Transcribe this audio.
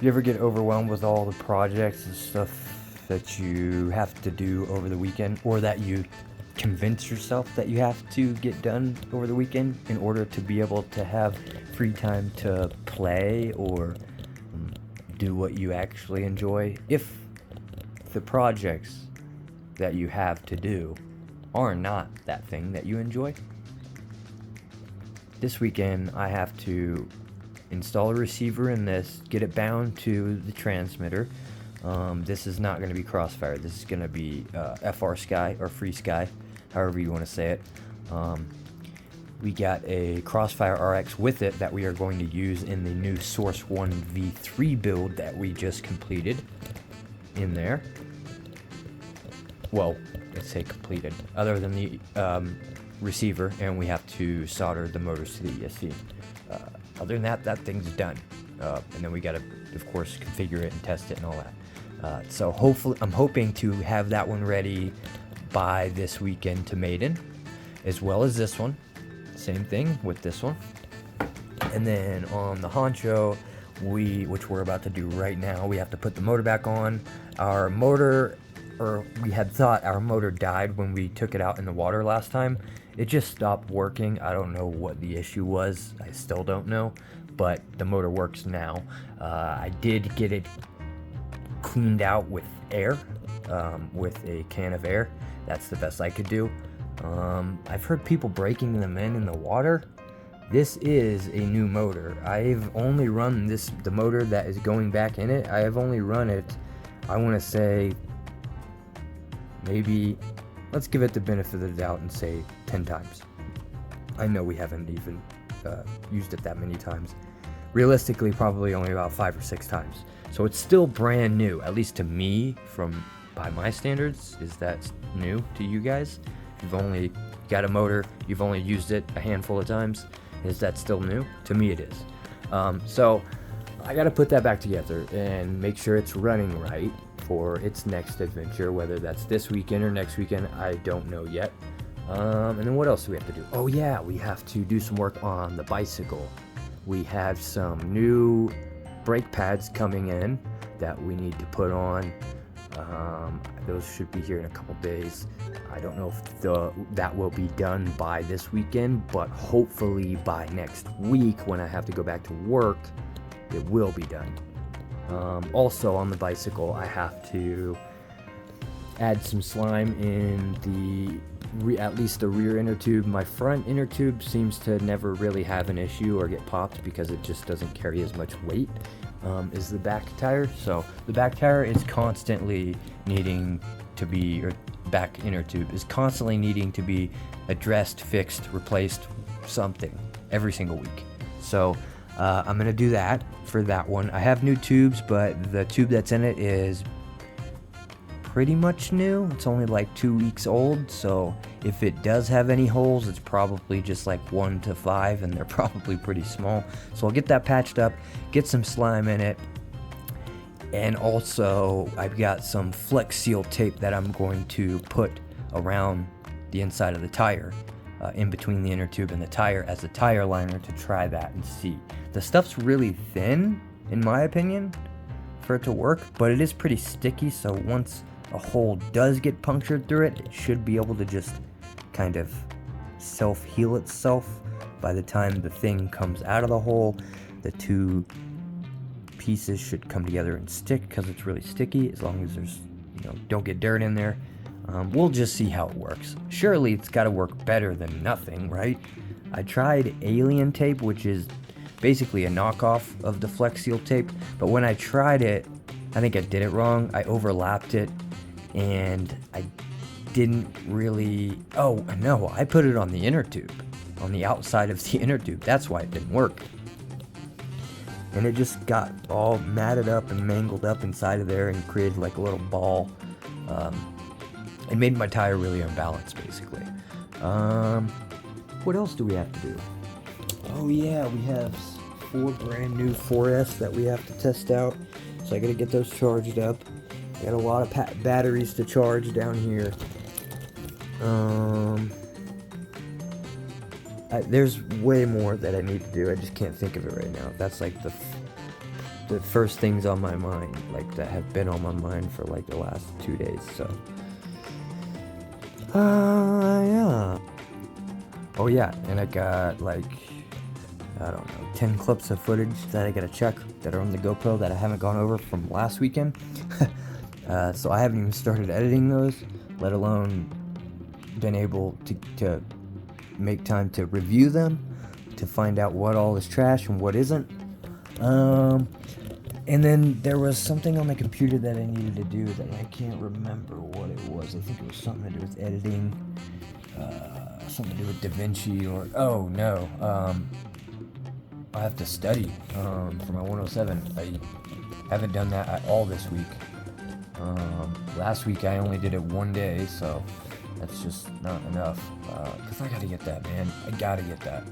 You ever get overwhelmed with all the projects and stuff that you have to do over the weekend, or that you convince yourself that you have to get done over the weekend in order to be able to have free time to play or do what you actually enjoy? If the projects that you have to do are not that thing that you enjoy, this weekend I have to install a receiver in this, get it bound to the transmitter. This is not going to be Crossfire. This is going to be FrSky or FreeSky, however you want to say it. We got a Crossfire RX with it that we are going to use in the new Source 1 V3 build that we just completed in there. Well, let's say completed, other than the receiver, and we have to solder the motors to the ESC. Other than that, that thing's done. And then we got to, of course, configure it and test it and all that. So hopefully, I'm hoping to have that one ready by this weekend to Maiden, as well as this one. Same thing with this one. And then on the Honcho, which we're about to do right now, we have to put the motor back on. Our motor, or we had thought our motor died when we took it out in the water last time. It just stopped working. I don't know what the issue was. I still don't know, but the motor works now. I did get it cleaned out with air, with a can of air. That's the best I could do. I've heard people breaking them in the water. This is a new motor. I've only run the motor that is going back in it. I have only run it, I want to say, maybe, let's give it the benefit of the doubt and say 10 times. I know we haven't even used it that many times. Realistically, probably only about 5 or 6 times. So it's still brand new, at least to me, by my standards. Is that new to you guys? You've only got a motor, you've only used it a handful of times. Is that still new? To me it is. So I gotta put that back together and make sure it's running right for its next adventure, whether that's this weekend or next weekend, I don't know yet. And then what else do we have to do? Oh yeah, we have to do some work on the bicycle. We have some new brake pads coming in that we need to put on. Those should be here in a couple days. I don't know if that will be done by this weekend, but hopefully by next week when I have to go back to work, it will be done. Also on the bicycle, I have to add some slime in at least the rear inner tube. My front inner tube seems to never really have an issue or get popped because it just doesn't carry as much weight as the back tire. So the back tire is constantly needing to be, or back inner tube is constantly needing to be addressed, fixed, replaced, something every single week. So I'm gonna do that for that one. I have new tubes, but the tube that's in it is pretty much new. It's only like 2 weeks old, so if it does have any holes, it's probably just like 1 to 5, and they're probably pretty small. So I'll get that patched up, get some slime in it, and also I've got some Flex Seal tape that I'm going to put around the inside of the tire, in between the inner tube and the tire as a tire liner, to try that and see. The stuff's really thin, in my opinion, for it to work, but it is pretty sticky, so once a hole does get punctured through it, it should be able to just kind of self-heal itself. By the time the thing comes out of the hole, the two pieces should come together and stick because it's really sticky, as long as there's, don't get dirt in there. We'll just see how it works. Surely it's got to work better than nothing, right? I tried Alien tape, which is basically a knockoff of the Flex Seal tape, but when I tried it, I think I did it wrong. I overlapped it, and I didn't really... Oh, no, I put it on the inner tube, on the outside of the inner tube. That's why it didn't work. And it just got all matted up and mangled up inside of there and created like a little ball. It made my tire really unbalanced, basically. What else do we have to do? Oh yeah, we have 4 brand new 4S that we have to test out. So I gotta get those charged up. I got a lot of batteries to charge down here. There's way more that I need to do. I just can't think of it right now. That's like the the first things on my mind, like that have been on my mind for like the last 2 days. So, yeah. Oh yeah, and I got like, I don't know, 10 clips of footage that I gotta check that are on the GoPro that I haven't gone over from last weekend. So I haven't even started editing those, let alone been able to make time to review them, to find out what all is trash and what isn't. And then there was something on the computer that I needed to do that I can't remember what it was. I think it was something to do with editing, something to do with DaVinci, or oh no, I have to study for my 107. I haven't done that at all this week. Last week I only did it one day, so that's just not enough. Cause I gotta get that, man. I gotta get that.